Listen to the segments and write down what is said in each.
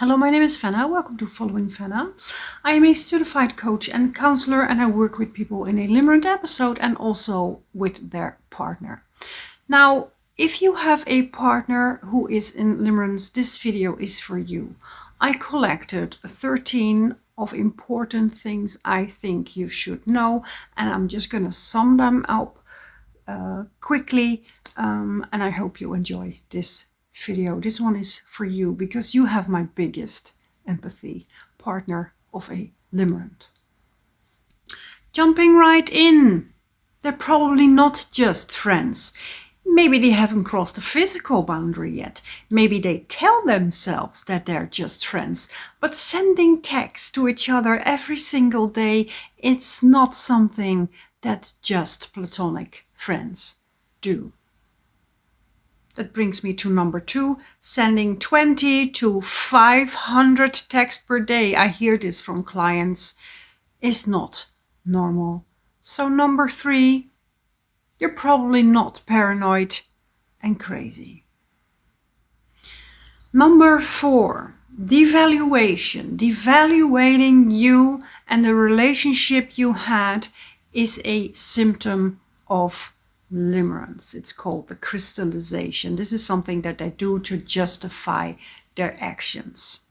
Hello, my name is Fenna. Welcome to Following Fenna. I am a certified coach and counselor, and I work with people in a limerent episode and also with their partner. Now, if you have a partner who is in limerence, this video is for you. I collected 13 of important things I think you should know, and I'm just going to sum them up quickly, and I hope you enjoy this video. This one is for you because you have my biggest empathy, partner of a limerent. Jumping right in, they're probably not just friends. Maybe they haven't crossed the physical boundary yet. Maybe they tell themselves that they're just friends, but sending texts to each other every single day, it's not something that just platonic friends do. That brings me to number 2, sending 20 to 500 texts per day. I hear this from clients, is not normal. So number 3, you're probably not paranoid and crazy. Number 4, devaluation. Devaluating you and the relationship you had is a symptom of limerence. It's called the crystallization. This is something that they do to justify their actions.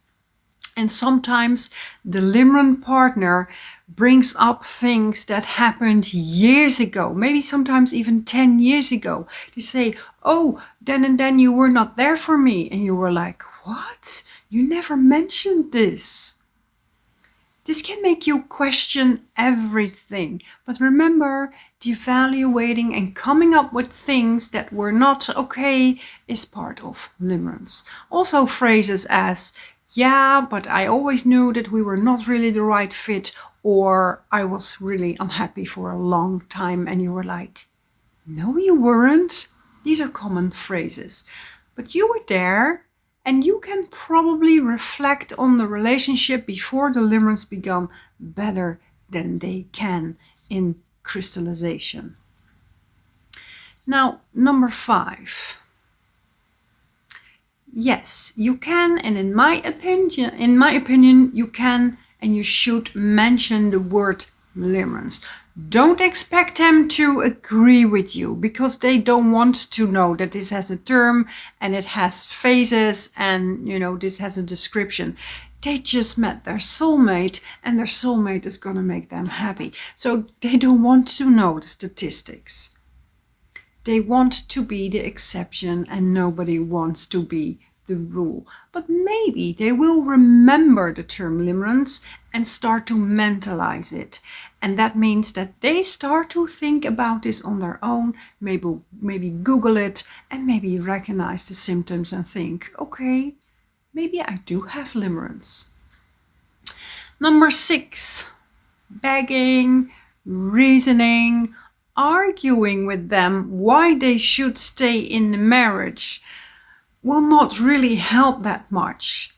And sometimes the limerent partner brings up things that happened years ago, maybe sometimes even 10 years ago. They say, oh, then and then you were not there for me. And you were like, what? You never mentioned this. This can make you question everything. But remember, devaluating and coming up with things that were not okay is part of limerence. Also phrases as, yeah, but I always knew that we were not really the right fit, or I was really unhappy for a long time, and you were like, no, you weren't. These are common phrases. But you were there, and you can probably reflect on the relationship before the limerence began better than they can in crystallization. Now, number 5. Yes, you can, and in my opinion, you can and you should mention the word limerence. Don't expect them to agree with you, because they don't want to know that this has a term and it has phases and, this has a description. They just met their soulmate, and their soulmate is going to make them happy. So they don't want to know the statistics. They want to be the exception, and nobody wants to be the rule. But maybe they will remember the term limerence and start to mentalize it. And that means that they start to think about this on their own, maybe Google it, and maybe recognize the symptoms and think, okay, maybe I do have limerence. Number 6, begging, reasoning, arguing with them why they should stay in the marriage will not really help that much.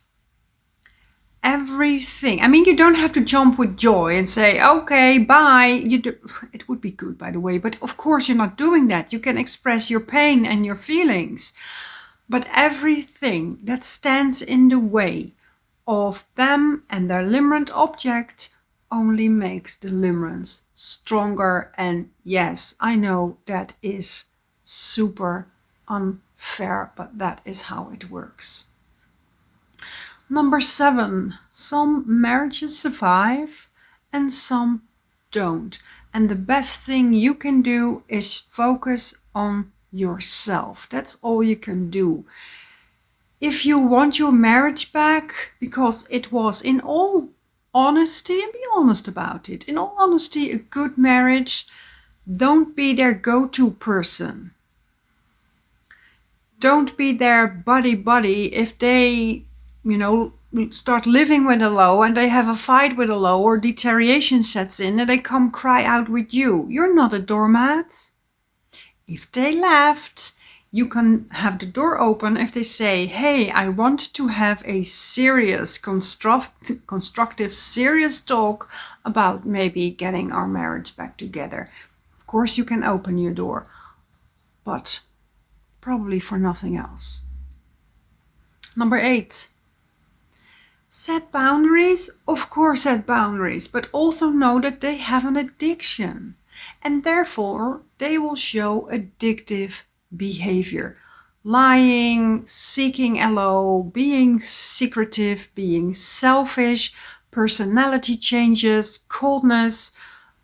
Everything. You don't have to jump with joy and say, okay, bye. It would be good, by the way, but of course you're not doing that. You can express your pain and your feelings. But everything that stands in the way of them and their limerent object only makes the limerence stronger. And yes, I know that is super unfair, but that is how it works. Number 7, some marriages survive and some don't. And the best thing you can do is focus on yourself. That's all you can do. If you want your marriage back, because it was, in all honesty, and be honest about it, in all honesty, a good marriage, don't be their go-to person. Don't be their buddy if they start living with a low and they have a fight with a low, or deterioration sets in and they come cry out with you. You're not a doormat. If they left, you can have the door open. If they say, hey, I want to have a serious, constructive, serious talk about maybe getting our marriage back together. Of course, you can open your door, but probably for nothing else. Number 8. Set boundaries, of course set boundaries, but also know that they have an addiction and therefore they will show addictive behavior. Lying, seeking LO, being secretive, being selfish, personality changes, coldness.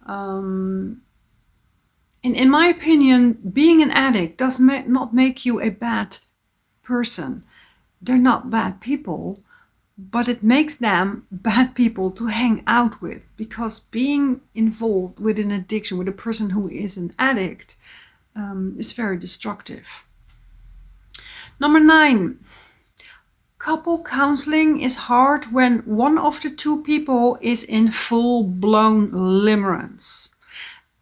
In my opinion, being an addict does not make you a bad person. They're not bad people, but it makes them bad people to hang out with, because being involved with an addiction, with a person who is an addict, is very destructive. Number 9, couple counseling is hard when one of the two people is in full-blown limerence.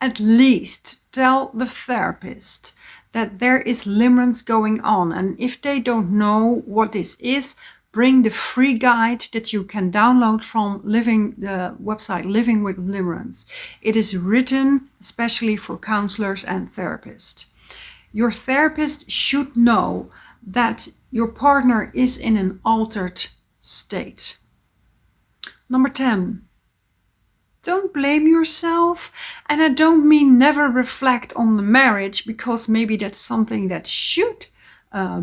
At least tell the therapist that there is limerence going on, and if they don't know what this is, bring the free guide that you can download from the website Living with Limerence. It is written especially for counselors and therapists. Your therapist should know that your partner is in an altered state. Number 10. Don't blame yourself, and I don't mean never reflect on the marriage, because maybe that's something that should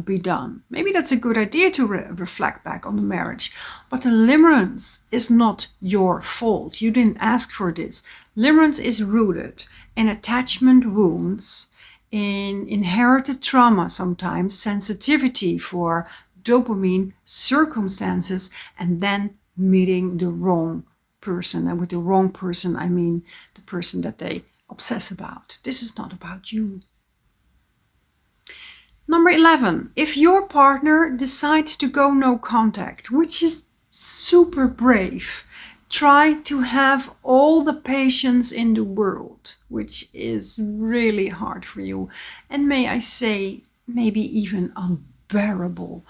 be done. Maybe that's a good idea to reflect back on the marriage, but the limerence is not your fault. You didn't ask for this. Limerence is rooted in attachment wounds, in inherited trauma, sometimes sensitivity for dopamine, circumstances, and then meeting the wrong person. And with the wrong person, I mean the person that they obsess about. This is not about you. Number 11, if your partner decides to go no contact, which is super brave, try to have all the patience in the world, which is really hard for you. And may I say, maybe even unbearable.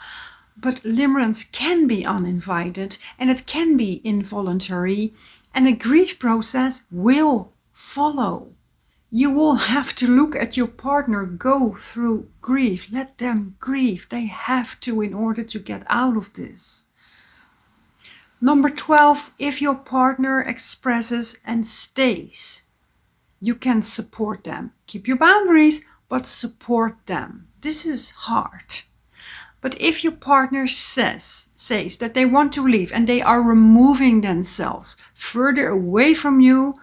But limerence can be uninvited and it can be involuntary, and a grief process will follow. You will have to look at your partner go through grief. Let them grieve. They have to, in order to get out of this. Number 12, if your partner expresses and stays, you can support them. Keep your boundaries, but support them. This is hard. But if your partner says that they want to leave and they are removing themselves further away from you,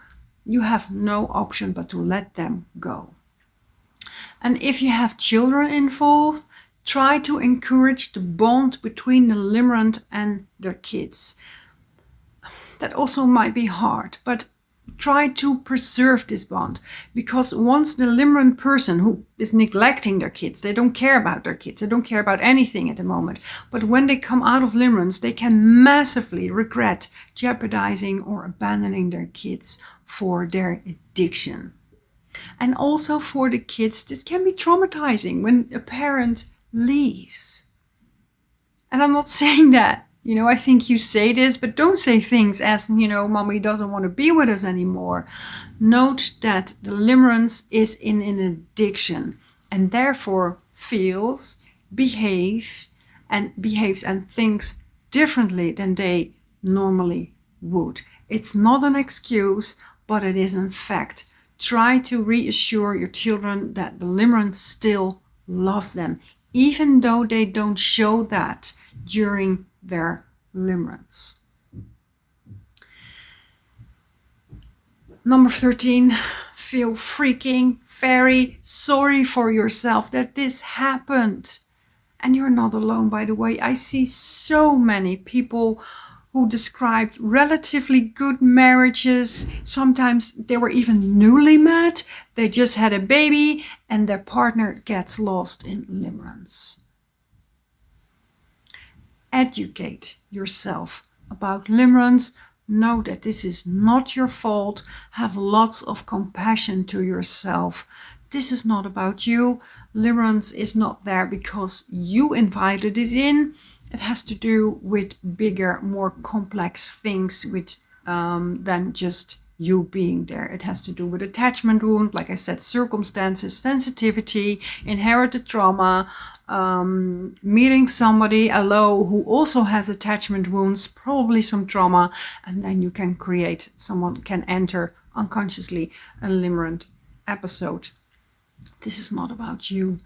you have no option but to let them go. And if you have children involved, try to encourage the bond between the limerent and their kids. That also might be hard, but try to preserve this bond, because once the limerent person who is neglecting their kids, they don't care about their kids, they don't care about anything at the moment, but when they come out of limerence, they can massively regret jeopardizing or abandoning their kids for their addiction. And also for the kids, this can be traumatizing when a parent leaves. And I'm not saying that, I think you say this, but don't say things as, mommy doesn't want to be with us anymore. Note that the limerence is in an addiction and therefore behaves and thinks differently than they normally would. It's not an excuse, but it is in fact. Try to reassure your children that the limerence still loves them, even though they don't show that during their limerence. Number 13, feel freaking very sorry for yourself that this happened. And you're not alone, by the way. I see so many people who described relatively good marriages. Sometimes they were even newly met. They just had a baby and their partner gets lost in limerence. Educate yourself about limerence. Know that this is not your fault. Have lots of compassion to yourself. This is not about you. Limerence is not there because you invited it in. It has to do with bigger, more complex things than just you being there. It has to do with attachment wound, like I said, circumstances, sensitivity, inherited trauma, meeting somebody alone who also has attachment wounds, probably some trauma, and then you can create, someone can enter unconsciously a limerent episode. This is not about you.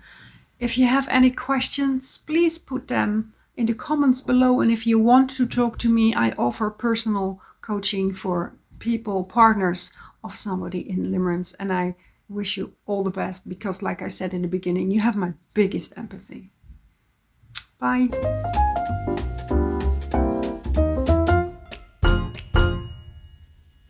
If you have any questions, please put them in the comments below. And if you want to talk to me, I offer personal coaching for people, partners of somebody in limerence. And I wish you all the best because, like I said in the beginning, you have my biggest empathy. Bye.